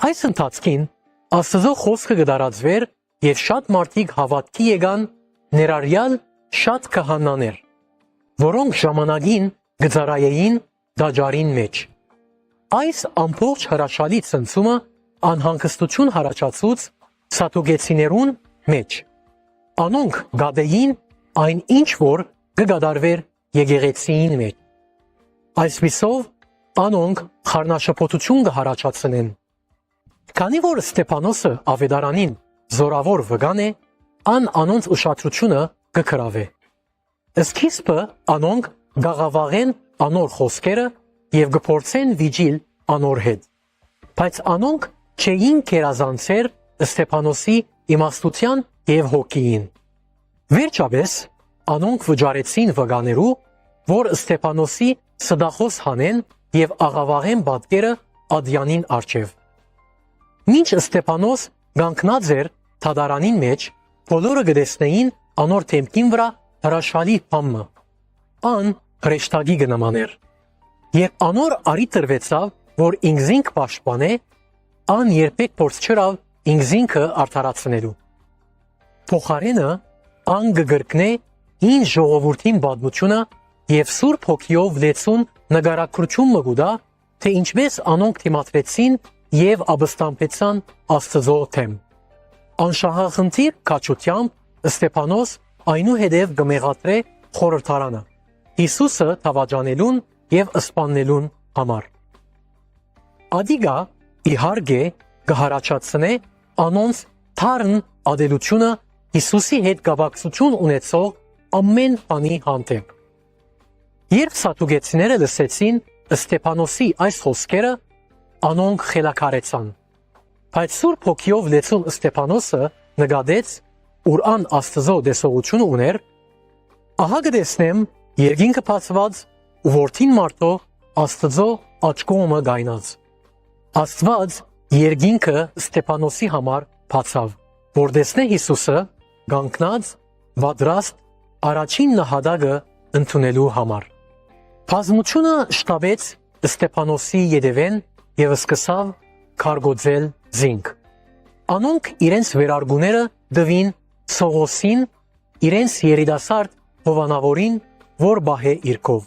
Այս ընթացքին Աստծո խոսքը կդարածվեր եւ շատ մարդիկ հավատքի եկան, ներառյալ շատ քահանաներ, որոնք ժամանակին գծարայեին դաջարին մեջ։ Այս ամբողջ հրաշալի ցնցումը անհանգստություն հարաճացուց սատուկեցիներուն մեջ։ Անոնք գադեին այն ինչ որ կգադարվեր եկեղեցիին մեջ։ Այսպիսով անոնք խառնաշփոթություն կհարաճացնեն։ Քանի որ Ստեփանոսը ավետարանին զորավոր վգան է, անոնց ուշադրությունը կգրավե։ Սկիզբը անոնք գաղավաղեն անոր խոսքերը եւ կփորձեն վիճիլ անոր հետ։ Բայց անոնք չէին կերազանցեր Ստեփանոսի իմաստության եւ հոգիին։ Վերջապես անոնք վճարեցին վգաներու, որ Ստեփանոսի սդախոս հանեն եւ աղավաղեն պատկերը ադյանին արջև։ Մինչ Ստեփանոս գանկնած էր թադարանին մեջ, բոլորը գտեսնեին անոր թեմքին վրա հրաշալի բամը։ Ան հրեշտակի կնմաներ։ Երբ անոր արի տրվեցավ, որ ինքզինք պաշտպանե, ան երբեք փորձ չրավ ինքզինքը արդարացնելու։ Փոխարենը ան կգրկնե ին ժողովրդին պատմությունը եւ Սուրբ Հոգիով լեցուն նկարագրություն մգուտա, թե ինչպես անոնք դիմադրեցին եւ ապստամբեցան Աստծո թեմ։ Անշահախնդիր քաչությամբ Ստեփանոս այնուհետև կմեղադրե խորհրդարանը Հիսուսը թավաջանելուն եւ սպաննելուն համար։ Ադիգա իհարկե կհարաճացնե անոնց թարն ադելությունը Հիսուսի հետ կապակցություն ունեցող ամեն բանի հանդեպ։ Երբ սատուկեցիները լսեցին Ստեփանոսի այս խոսքերը, անոնք խելաքարեցան։ Բայց Սուրբ Հոգիով լեցուն Ստեփանոսը նկատեց, որ ան Աստծո դեսողություն ուներ, ահա կտեսնեմ երկինքը բացված ու որդին մարդով Աստծո աջ կողմը գայնած։ Աստված երկինքը Ստեփանոսի համար բացավ, որ տեսնե Հիսուսը գանկնած պատրաստ առաջին նահատակը ընդունելու համար։ Բազմությունը շտապեց Ստեփանոսի ետևեն եւ սկսավ քարգոծել զինք։ Անոնք իրենց վերարգուները դվին Սողոսին, իրենց երիտասարդ հովանավորին, որ բահե իրքով։